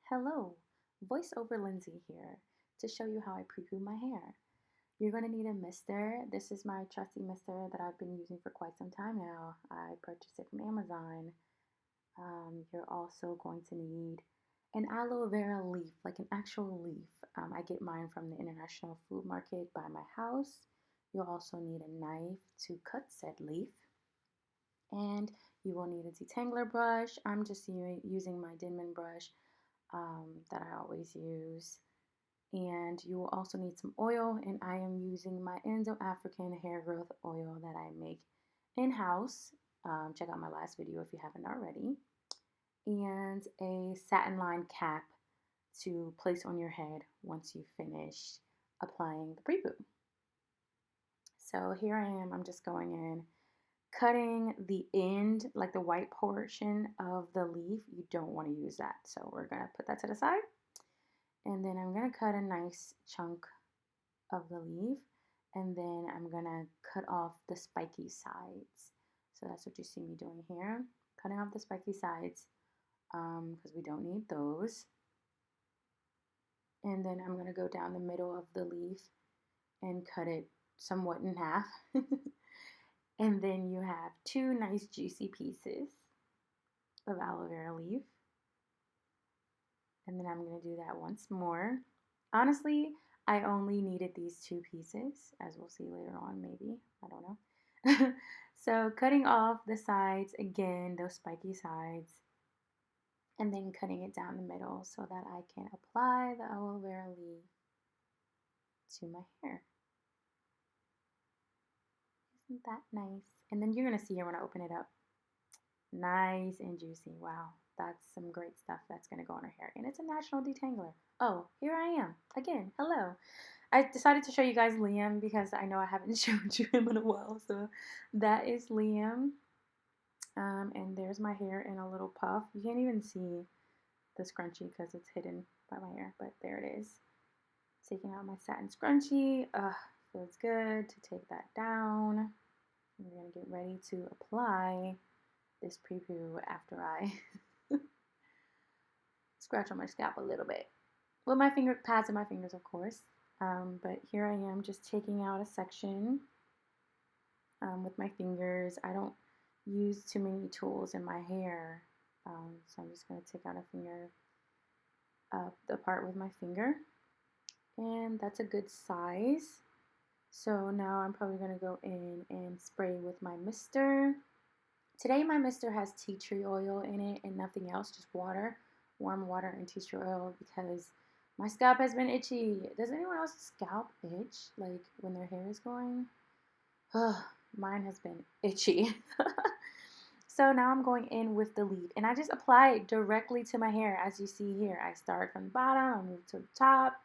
Hello, voiceover Lindsay here to show you how I pre-poo my hair. You're going to need a mister. This is my trusty mister that I've been using for quite some time now. I purchased it from Amazon. You're also going to need an aloe vera leaf, like an actual leaf. I get mine from the International Food Market by my house. You'll also need a knife to cut said leaf. And you will need a detangler brush. I'm just using my Denman brush that I always use. And you will also need some oil, and I am using my Indo-African hair growth oil that I make in-house. Check out my last video if you haven't already. And a satin lined cap to place on your head once you finish applying the pre-poo. So here I am, I'm just going in, cutting the end, like the white portion of the leaf. You don't want to use that. So we're gonna put that to the side. And then I'm gonna cut a nice chunk of the leaf, and then I'm gonna cut off the spiky sides. So that's what you see me doing here, cutting off the spiky sides because we don't need those. And then I'm gonna go down the middle of the leaf and cut it somewhat in half. And then you have two nice juicy pieces of aloe vera leaf. And then I'm gonna do that once more. Honestly, I only needed these two pieces, as we'll see later on, maybe. I don't know. So cutting off the sides, again, those spiky sides, and then cutting it down the middle so that I can apply the aloe vera leaf to my hair. Isn't that nice? And then you're going to see here when I open it up. Nice and juicy. Wow, that's some great stuff that's going to go on our hair. And it's a natural detangler. Oh, here I am. Again, hello. I decided to show you guys Liam because I know I haven't showed you him in a while. So that is Liam. And there's my hair in a little puff. You can't even see the scrunchie because it's hidden by my hair, but there it is. Taking out my satin scrunchie. Feels good to take that down. We're going to get ready to apply this pre-poo after I scratch on my scalp a little bit. With my finger pads and my fingers, of course. But here I am just taking out a section with my fingers. I don't use too many tools in my hair. So I'm just going to take out a finger, the part with my finger. And that's a good size. So now I'm probably going to go in and spray with my mister. Today my mister has tea tree oil in it and nothing else, just water, warm water and tea tree oil because my scalp has been itchy. Does anyone else's scalp itch like when their hair is going? Mine has been itchy. So now I'm going in with the leaf and I just apply it directly to my hair. As you see here, I start from the bottom, I move to the top,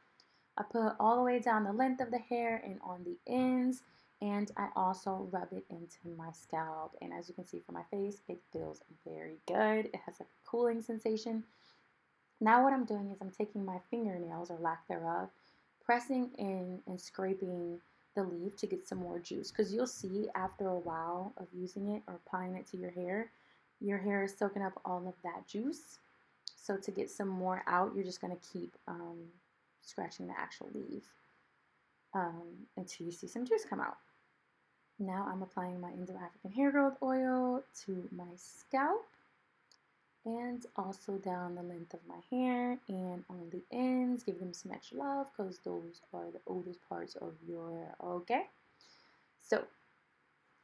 I put all the way down the length of the hair and on the ends, and I also rub it into my scalp. And as you can see from my face, it feels very good. It has a cooling sensation. Now what I'm doing is I'm taking my fingernails, or lack thereof, pressing in and scraping the leaf to get some more juice. Because you'll see after a while of using it or applying it to your hair is soaking up all of that juice. So to get some more out, you're just going to keep scratching the actual leaf until you see some juice come out. Now I'm applying my Indo-African hair growth oil to my scalp and also down the length of my hair and on the ends. Give them some extra love because those are the oldest parts of your hair, okay? So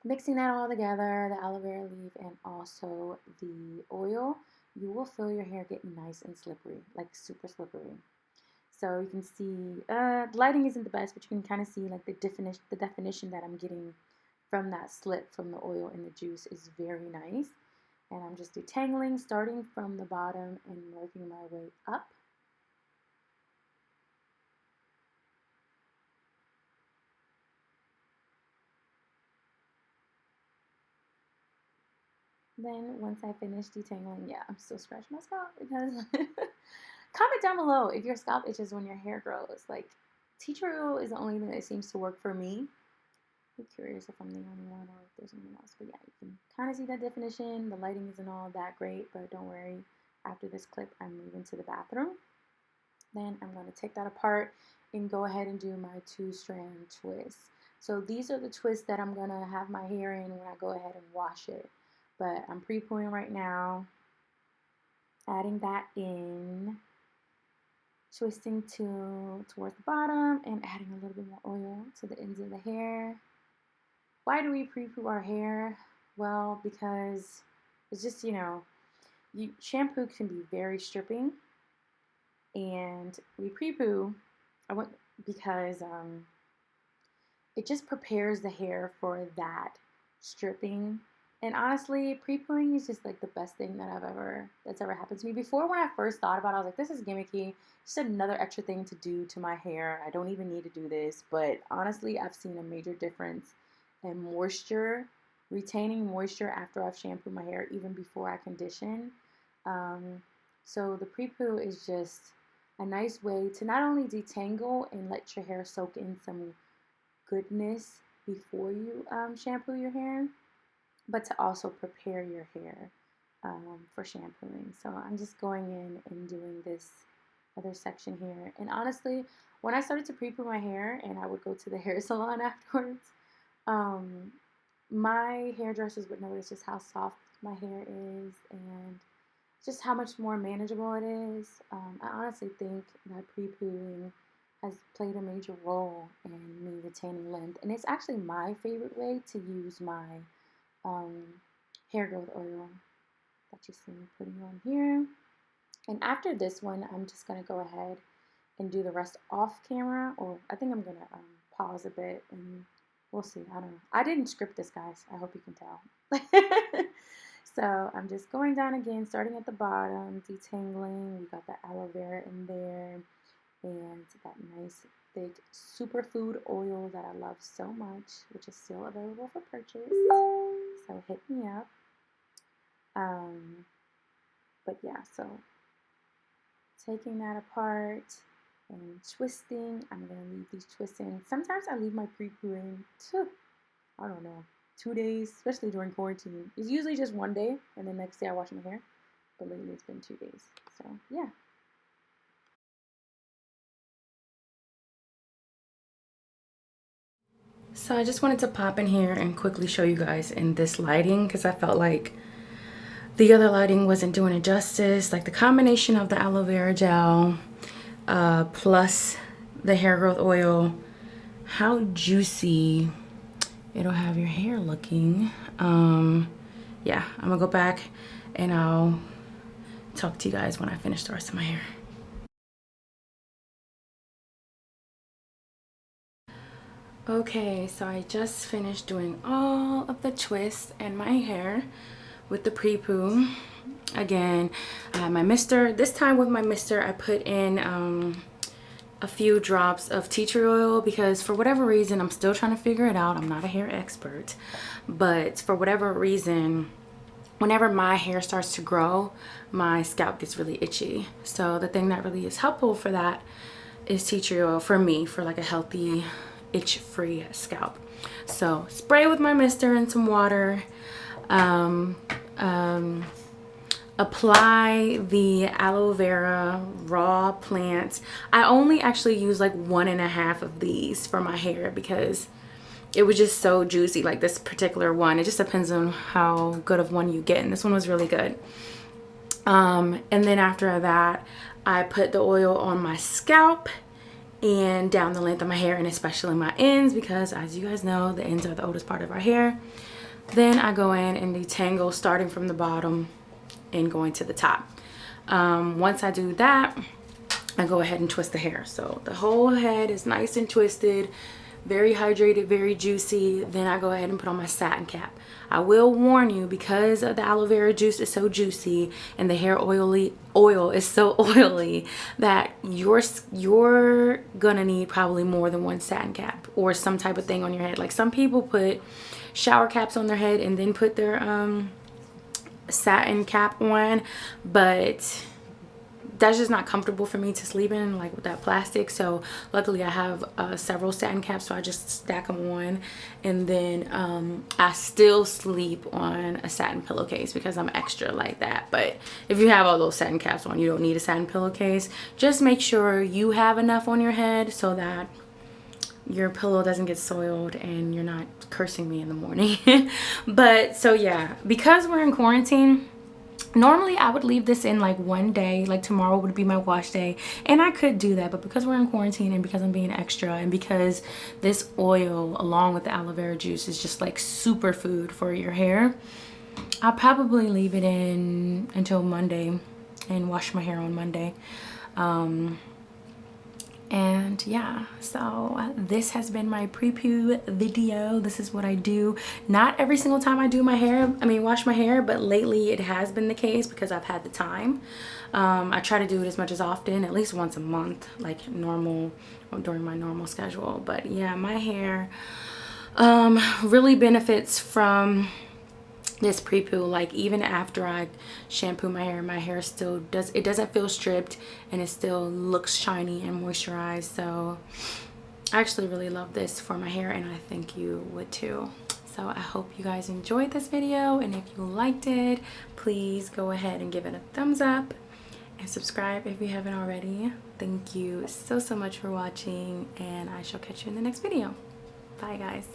mixing that all together, the aloe vera leaf and also the oil, you will feel your hair getting nice and slippery, like super slippery. So you can see, the lighting isn't the best, but you can kind of see like the definition that I'm getting from that slip from the oil and the juice is very nice. And I'm just detangling, starting from the bottom and working my way up. Then once I finish detangling, yeah, I'm still scratching my scalp because comment down below if your scalp itches when your hair grows. Like, tea tree oil is the only thing that seems to work for me. I'm curious if I'm the only one or if there's anyone else. But yeah, you can kind of see that definition. The lighting isn't all that great, but don't worry. After this clip, I'm moving to the bathroom. Then I'm going to take that apart and go ahead and do my 2-strand twist. So these are the twists that I'm going to have my hair in when I go ahead and wash it. But I'm pre-pooing right now, adding that in, twisting towards the bottom and adding a little bit more oil to the ends of the hair. Why do we pre-poo our hair? Well, because it's just, shampoo can be very stripping, and we pre-poo because it just prepares the hair for that stripping. And honestly, pre-pooing is just like the best thing that's ever happened to me. Before, when I first thought about it, I was like, this is gimmicky. Just another extra thing to do to my hair. I don't even need to do this. But honestly, I've seen a major difference in moisture, retaining moisture after I've shampooed my hair, even before I condition. Um, so the pre-poo is just a nice way to not only detangle and let your hair soak in some goodness before you shampoo your hair, but to also prepare your hair for shampooing. So I'm just going in and doing this other section here. And honestly, when I started to pre-poo my hair and I would go to the hair salon afterwards, um, my hairdressers would notice just how soft my hair is and just how much more manageable it is. I honestly think that pre-pooing has played a major role in me retaining length, and it's actually my favorite way to use my um, hair growth oil that you see me putting on here. And after this one, I'm just going to go ahead and do the rest off camera, or I think I'm going to pause a bit and we'll see. I don't know. I didn't script this, guys. I hope you can tell. So I'm just going down again, starting at the bottom, detangling. We got the aloe vera in there and that nice thick superfood oil that I love so much, which is still available for purchase. So hit me up. But yeah, so taking that apart and twisting. I'm going to leave these twists in. Sometimes I leave my pre-poo in, I don't know, 2 days, especially during quarantine. It's usually just 1 day, and the next day I wash my hair. But lately it's been 2 days. So, yeah. So I just wanted to pop in here and quickly show you guys in this lighting, because I felt like the other lighting wasn't doing it justice. Like the combination of the aloe vera gel plus the hair growth oil, how juicy it'll have your hair looking. Yeah, I'm gonna go back and I'll talk to you guys when I finish the rest of my hair. Okay, so I just finished doing all of the twists in my hair with the pre-poo. Again, I have my mister. This time with my mister, I put in a few drops of tea tree oil because for whatever reason, I'm still trying to figure it out. I'm not a hair expert, but for whatever reason, whenever my hair starts to grow, my scalp gets really itchy. So the thing that really is helpful for that is tea tree oil for me, for like a healthy, itch-free scalp. So spray with my mister and some water. Apply the aloe vera raw plants. I only actually use like 1.5 of these for my hair because it was just so juicy. Like this particular one, it just depends on how good of one you get, and this one was really good. And then after that, I put the oil on my scalp and down the length of my hair, and especially my ends, because as you guys know, the ends are the oldest part of our hair. Then I go in and detangle starting from the bottom and going to the top. Once I do that, I go ahead and twist the hair. So the whole head is nice and twisted, very hydrated, very juicy. Then I go ahead and put on my satin cap. I will warn you, because the aloe vera juice is so juicy and the hair oil is so oily, that you're gonna need probably more than one satin cap or some type of thing on your head. Like some people put shower caps on their head and then put their satin cap on, but that's just not comfortable for me to sleep in, like with that plastic. So luckily I have several satin caps, so I just stack them on, and then I still sleep on a satin pillowcase because I'm extra like that. But if you have all those satin caps on, you don't need a satin pillowcase. Just make sure you have enough on your head so that your pillow doesn't get soiled and you're not cursing me in the morning. But so yeah, because we're in quarantine, normally I would leave this in like one day, like tomorrow would be my wash day, and I could do that. But because we're in quarantine and because I'm being extra, and because this oil along with the aloe vera juice is just like super food for your hair, I'll probably leave it in until Monday and wash my hair on Monday. And yeah, so this has been my pre-poo video. This is what I do. Not every single time I do my hair, wash my hair, but lately it has been the case because I've had the time. I try to do it as much as often, at least once a month, like normal, or during my normal schedule. But yeah, my hair really benefits from this pre-poo. Like even after I shampoo my hair still doesn't feel stripped, and it still looks shiny and moisturized. So I actually really love this for my hair, and I think you would too. So I hope you guys enjoyed this video, and if you liked it, please go ahead and give it a thumbs up and subscribe if you haven't already. Thank you so much for watching, and I shall catch you in the next video. Bye guys.